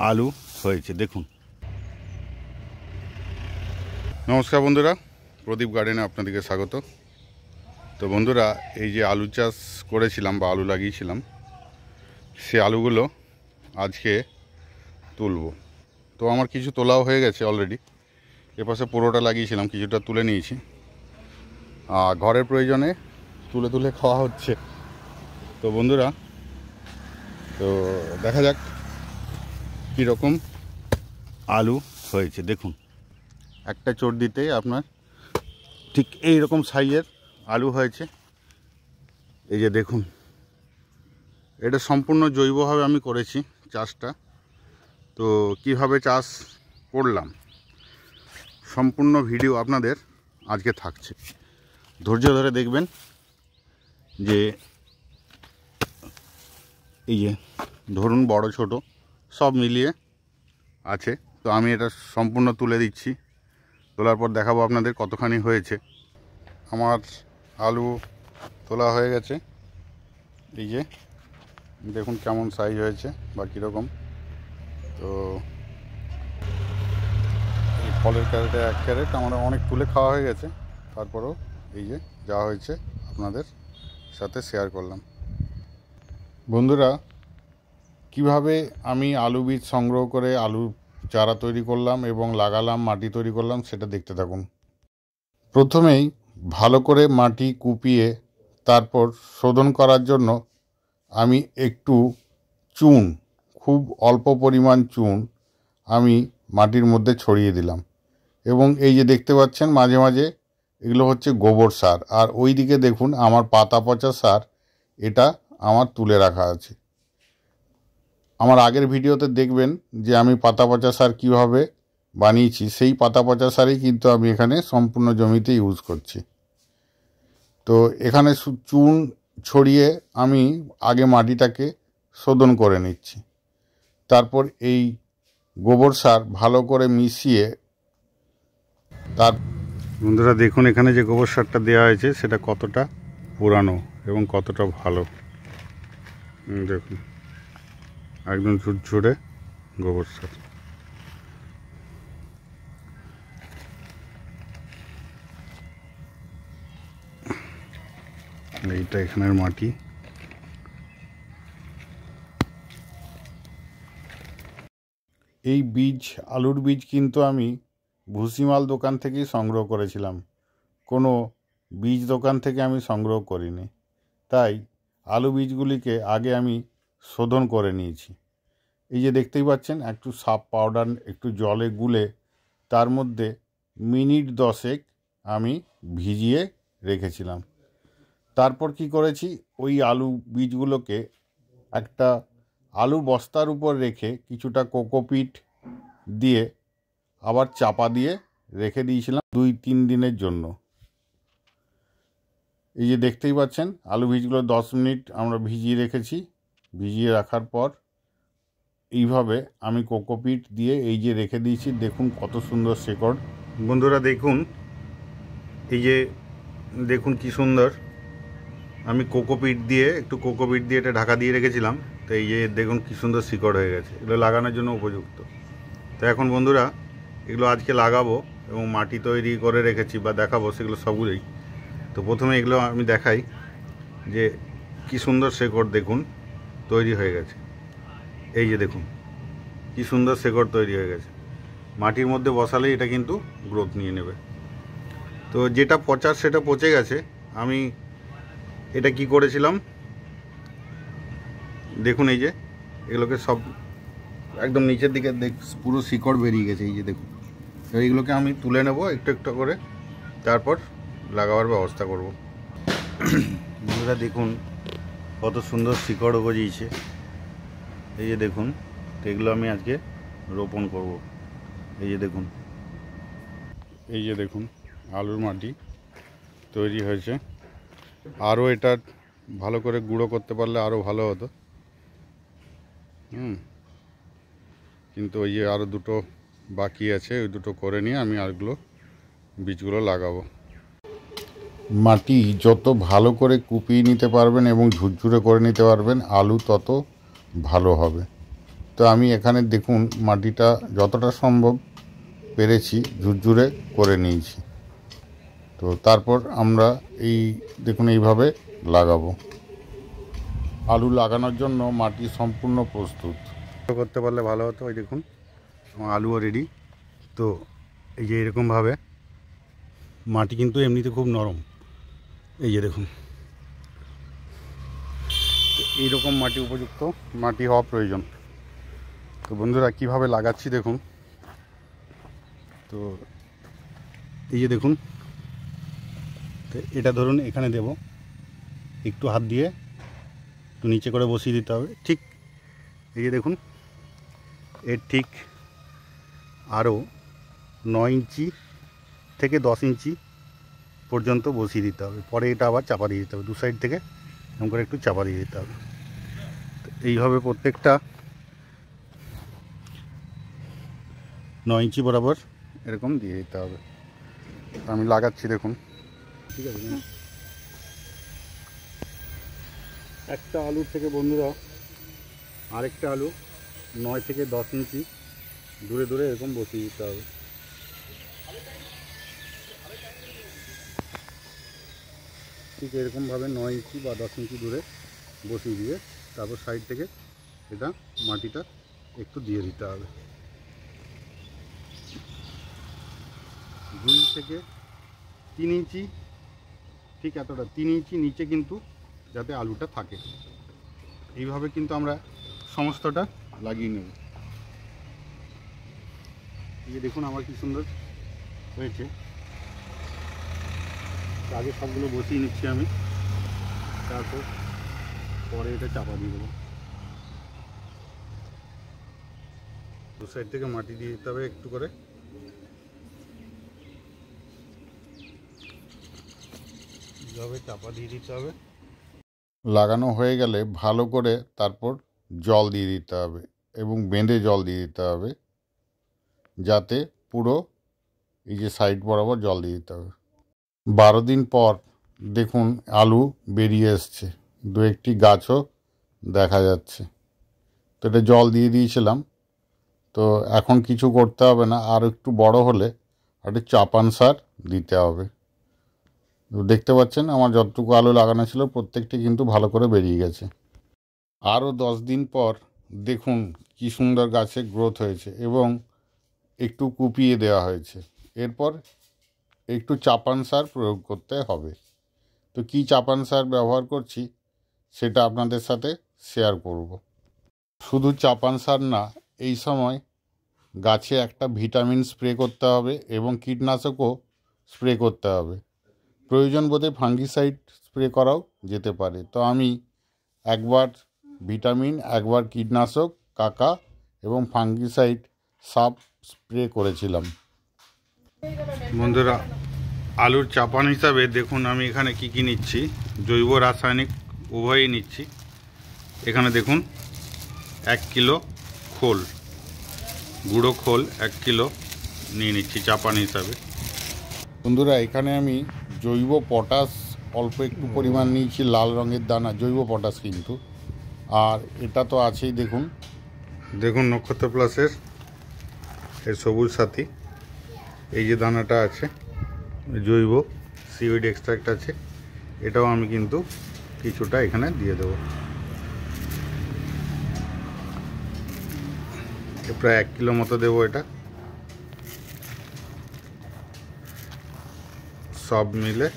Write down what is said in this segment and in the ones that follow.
আলু হয়েছে দেখুন। নমস্কার বন্ধুরা, প্রদীপ গার্ডেনে আপনাদেরকে স্বাগত। তো বন্ধুরা, এই যে আলু চাষ করেছিলাম বা আলু লাগিয়েছিলাম, সে আলুগুলো আজকে তুলব। তো আমার কিছু তোলাও হয়ে গেছে অলরেডি। এপাশে পুরোটা লাগিয়েছিলাম, কিছুটা তুলে নিয়েছি। আর ঘরের প্রয়োজনে তুলে তুলে খাওয়া হচ্ছে। তো বন্ধুরা, তো দেখা যাক কীরকম আলু হয়েছে দেখুন। একটা চোর দিতে আপনার ঠিক এই রকম সাইজের আলু হয়েছে। এই যে দেখুন, এটা সম্পূর্ণ জৈবভাবে আমি করেছি চাষটা। তো কিভাবে চাষ করলাম সম্পূর্ণ ভিডিও আপনাদের আজকে থাকছে, ধৈর্য ধরে দেখবেন। যে এই যে ধরুন বড় ছোট সব মিলিয়ে আছে। তো আমি এটা সম্পূর্ণ তুলে দিচ্ছি, তোলার পর দেখাবো আপনাদের কতখানি হয়েছে। আমার আলু তোলা হয়ে গেছে। এই যে দেখুন কেমন সাইজ হয়েছে বা কীরকম। তো এই ফলের ক্যারেটে 1 ক্যারেট আমার অনেক তুলে খাওয়া হয়ে গেছে। তারপরেও এই যে যা হয়েছে আপনাদের সাথে শেয়ার করলাম। বন্ধুরা, কিভাবে আমি আলু বীজ সংগ্রহ করে আলু চারা তৈরি করলাম এবং লাগালাম, মাটি তৈরি করলাম, সেটা দেখতে থাকুন। প্রথমেই ভালো করে মাটি কুপিয়ে তারপর শোধন করার জন্য আমি একটু চুন, খুব অল্প পরিমাণ চুন আমি মাটির মধ্যে ছড়িয়ে দিলাম। এবং এই যে দেখতে পাচ্ছেন মাঝে মাঝে এগুলো হচ্ছে গোবর সার। আর ওই দিকে দেখুন আমার পাতা পচা সার, এটা আমার তুলে রাখা আছে। আমার আগের ভিডিওতে দেখবেন যে আমি পাতা পচা সার কীভাবে বানিয়েছি, সেই পাতা পচা সারই কিন্তু আমি এখানে সম্পূর্ণ জমিতে ইউজ করছি। তো এখানে চুন ছড়িয়ে আমি আগে মাটিটাকে শোধন করে নিচ্ছি। তারপর এই গোবর সার ভালো করে মিশিয়ে তার বন্ধুরা দেখুন এখানে যে গোবর সারটা দেওয়া হয়েছে সেটা কতটা পুরানো এবং কতটা ভালো। দেখুন একদম ঝুরঝুরে গোবর সার। এইটা এখানের মাটি। এই বীজ, আলুর বীজ কিন্তু আমি ভুসিমাল দোকান থেকেই সংগ্রহ করেছিলাম, কোনো বীজ দোকান থেকে আমি সংগ্রহ করিনি। তাই আলু বীজগুলিকে আগে আমি শোধন করে নিয়েছি। এই যে দেখতেই পাচ্ছেন একটু সাপ পাউডার একটু জলে গুলে তার মধ্যে মিনিট 10 আমি ভিজিয়ে রেখেছিলাম। তারপর কি করেছি, ওই আলু বীজগুলোকে একটা আলু বস্তার উপর রেখে কিছুটা কোকোপিট দিয়ে আবার চাপা দিয়ে রেখে দিয়েছিলাম 2-3 দিনের জন্য। এই যে দেখতেই পাচ্ছেন আলু বীজগুলো 10 মিনিট আমরা ভিজিয়ে রেখেছি। ভিজিয়ে রাখার পর এইভাবে আমি কোকোপিট দিয়ে এই যে রেখে দিয়েছি। দেখুন কত সুন্দর শেকড়। বন্ধুরা দেখুন, এই যে দেখুন কি সুন্দর। আমি কোকোপিট দিয়ে এটা ঢাকা দিয়ে রেখেছিলাম। তো এই যে দেখুন কি সুন্দর শিকড় হয়ে গেছে, এগুলো লাগানোর জন্য উপযুক্ত। তো এখন বন্ধুরা এগুলো আজকে লাগাবো এবং মাটি তৈরি করে রেখেছি বা দেখাবো সেগুলো সবগুলোই। তো প্রথমে এগুলো আমি দেখাই যে কি সুন্দর শেকড় দেখুন তৈরি হয়ে গেছে। এই যে দেখুন কি সুন্দর শেকড় তৈরি হয়ে গেছে। মাটির মধ্যে বসালেই এটা কিন্তু গ্রোথ নিয়ে নেবে। তো যেটা পচার সেটা পচে গেছে। আমি এটা কি করেছিলাম দেখুন, এই যে এগুলোকে সব একদম নিচের দিকে পুরো শিকড় বেরিয়ে গেছে। এই যে দেখুন, এইগুলোকে আমি তুলে নেব একটু একটু করে, তারপর লাগাবার ব্যবস্থা করব। বন্ধুরা দেখুন কত সুন্দর শিকড় গজিয়েছে। এই যে দেখুন, তো এগুলো আমি আজকে রোপণ করব। এই যে দেখুন আলুর মাটি তৈরি হয়েছে। আরও এটা ভালো করে গুঁড়ো করতে পারলে আরও ভালো হতো। কিন্তু ওই যে আরও দুটো বাকি আছে, ওই দুটো করে নিয়ে আমি আরগুলো বীজগুলো লাগাবো। মাটি যত ভালো করে কুপিয়ে নিতে পারবেন এবং ঝুরঝুরে করে নিতে পারবেন, আলু তত ভালো হবে। তো আমি এখানে দেখুন মাটিটা যতটা সম্ভব পেরেছি ঝুরঝুরে করে নিয়েছি। তো তারপর আমরা এই দেখুন এইভাবে লাগাবো। আলু লাগানোর জন্য মাটি সম্পূর্ণ প্রস্তুত। করতে পারলে ভালো হতো। ওই দেখুন আমার আলুও রেডি। তো এই যে এরকমভাবে মাটি কিন্তু এমনিতে খুব নরম, এই যে দেখুন এইরকম মাটি উপযুক্ত মাটি হওয়া প্রয়োজন। তো বন্ধুরা কীভাবে লাগাচ্ছি দেখুন। তো এই যে দেখুন, তো এটা ধরুন এখানে দেব, একটু হাত দিয়ে একটু নিচে করে বসিয়ে দিতে হবে। ঠিক এই যে দেখুন এর ঠিক আরও 9 ইঞ্চি থেকে 10 ইঞ্চি পর্যন্ত বসিয়ে দিতে হবে। পরে এটা আবার চাপা দিয়ে দিতে হবে, দু সাইড থেকে এরকম করে একটু চাপা দিয়ে দিতে হবে। তো এইভাবে প্রত্যেকটা 9 ইঞ্চি বরাবর এরকম দিয়ে দিতে হবে। আমি লাগাচ্ছি দেখুন। ঠিক আছে, একটা আলুর থেকে বন্ধুরা আরেকটা আলু 9 থেকে 10 ইঞ্চি দূরে দূরে এরকম বসিয়ে দিতে হবে। ঠিক এরকমভাবে 9 ইঞ্চি বা 10 ইঞ্চি দূরে বসিয়ে দিয়ে তারপর সাইড থেকে এটা মাটিটা একটু দিয়ে দিতে হবে। 2 থেকে 3 ইঞ্চি, ঠিক এতটা 3 ইঞ্চি নিচে কিন্তু যাতে আলুটা থাকে, এইভাবে কিন্তু আমরা সমস্তটা লাগিয়ে নেব। এই যে দেখুন আমার কি সুন্দর হয়েছে। আগে সবগুলো বসিয়ে নিচ্ছি আমি, তারপর পরে এটা চাপা দিয়ে দেবো। দু সাইড থেকে মাটি দিয়ে দিতে হবে একটু করে। এইভাবে চাপা দিয়ে দিতে হবে। লাগানো হয়ে গেলে ভালো করে তারপর জল দিয়ে দিতে হবে এবং বেঁধে জল দিয়ে দিতে হবে, যাতে পুরো এই যে সাইড বরাবর জল দিয়ে দিতে হবে। 12 দিন পর দেখুন আলু বেরিয়ে এসছে, দু একটি গাছও দেখা যাচ্ছে। তো এটা জল দিয়ে দিয়েছিলাম। তো এখন কিছু করতে হবে না, আর একটু বড় হলে একটা চাপান সার দিতে হবে। দেখতে পাচ্ছেন আমার যতটুকু আলু লাগানো ছিল প্রত্যেকটি কিন্তু ভালো করে বেরিয়ে গেছে। আরও 10 দিন পর দেখুন কি সুন্দর গাছে গ্রোথ হয়েছে এবং একটু কুপিয়ে দেওয়া হয়েছে। এরপর একটু চাপান সার প্রয়োগ করতে হবে। তো কী চাপান সার ব্যবহার করছি সেটা আপনাদের সাথে শেয়ার করব। শুধু চাপান সার না, এই সময় গাছে একটা ভিটামিন স্প্রে করতে হবে এবং কীটনাশকও স্প্রে করতে হবে। প্রয়োজন বোধে ফাঙ্গিসাইড স্প্রে করাও যেতে পারে। তো আমি একবার ভিটামিন, একবার কীটনাশক, কাকা এবং ফাঙ্গিসাইড সব স্প্রে করেছিলাম। বন্ধুরা আলুর চাপান হিসাবে দেখুন আমি এখানে কি কি নিচ্ছি, জৈব রাসায়নিক উভয়ই নিচ্ছি। এখানে দেখুন 1 কিলো খোল, গুঁড়ো খোল 1 কিলো নিয়ে নিচ্ছি চাপান হিসাবে। বন্ধুরা এখানে আমি জৈব পটাশ অল্প একটু পরিমাণ নিয়েছি, লাল রঙের দানা, জৈব পটাশ কিন্তু। আর এটা তো আছেই দেখুন, দেখুন নক্ষত্র প্লাসের এর সবুজ সাথী, এই যে দানাটা আছে জৈব সিউইড এক্সট্রাক্ট আছে, এটাও আমি কিন্তু কিছুটা এখানে দিয়ে দেবো। প্রায় 1 কিলো মতো দেবো। এটা সব মিলে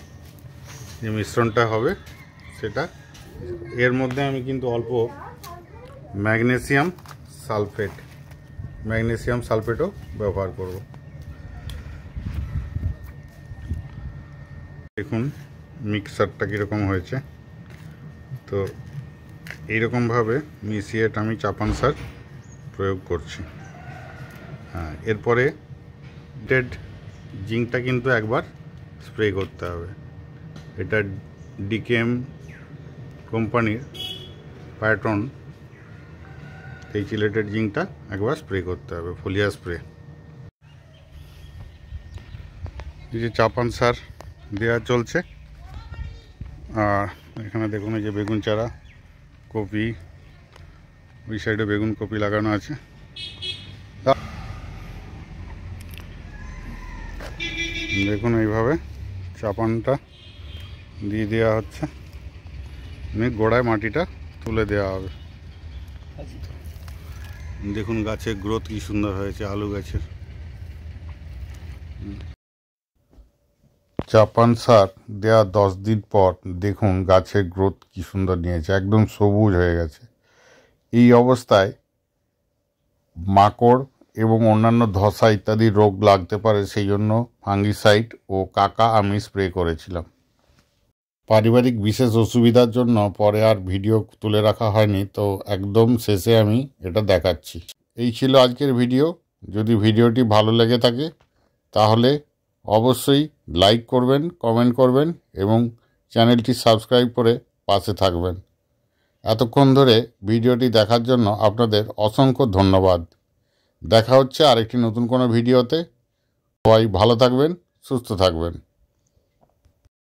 যে মিশ্রণটা হবে সেটা। এর মধ্যে আমি কিন্তু অল্প ম্যাগনেসিয়াম সালফেটও ব্যবহার করব। দেখুন মিক্সারটা কীরকম হয়েছে। তো এইরকমভাবে মিশিয়ে আমি চাপান সার প্রয়োগ করছি। হ্যাঁ, এরপরে ডেড জিঙ্কটা কিন্তু একবার স্প্রে করতে হবে। এটা ডিকেএম কোম্পানির প্যাট্রন, এই চিলেটেড জিঙ্কটা একবার স্প্রে করতে হবে, ফোলিয়া স্প্রে। এই যে চাপান সার দেওয়া চলছে। আর এখানে দেখুন এই যে বেগুন চারা, কপি, ওই সাইডে বেগুন কপি লাগানো আছে। দেখুন এইভাবে চাপানটা দিয়ে দেওয়া হচ্ছে, গোড়ায় মাটিটা তুলে দেওয়া হবে। দেখুন গাছের গ্রোথ কি সুন্দর হয়েছে, আলু গাছের। চাপান সার দেওয়া 10 দিন পর দেখুন গাছের গ্রোথ কি সুন্দর নিয়েছে, একদম সবুজ হয়ে গেছে। এই অবস্থায় মাকড় এবং অন্যান্য ধসা ইত্যাদি রোগ লাগতে পারে, সেই জন্য ফাঙ্গিসাইড ও কাকা আমি স্প্রে করেছিলাম। পারিবারিক বিশেষ অসুবিধার জন্য পরে আর ভিডিও তুলে রাখা হয়নি, তো একদম শেষে আমি এটা দেখাচ্ছি। এই ছিল আজকের ভিডিও। যদি ভিডিওটি ভালো লেগে থাকে তাহলে অবশ্যই লাইক করবেন, কমেন্ট করবেন এবং চ্যানেলটি সাবস্ক্রাইব করে পাশে থাকবেন। এতক্ষণ ধরে ভিডিওটি দেখার জন্য আপনাদের অসংখ্য ধন্যবাদ। দেখা হচ্ছে আরেকটি নতুন কোনো ভিডিওতে। সবাই ভালো থাকবেন, সুস্থ থাকবেন।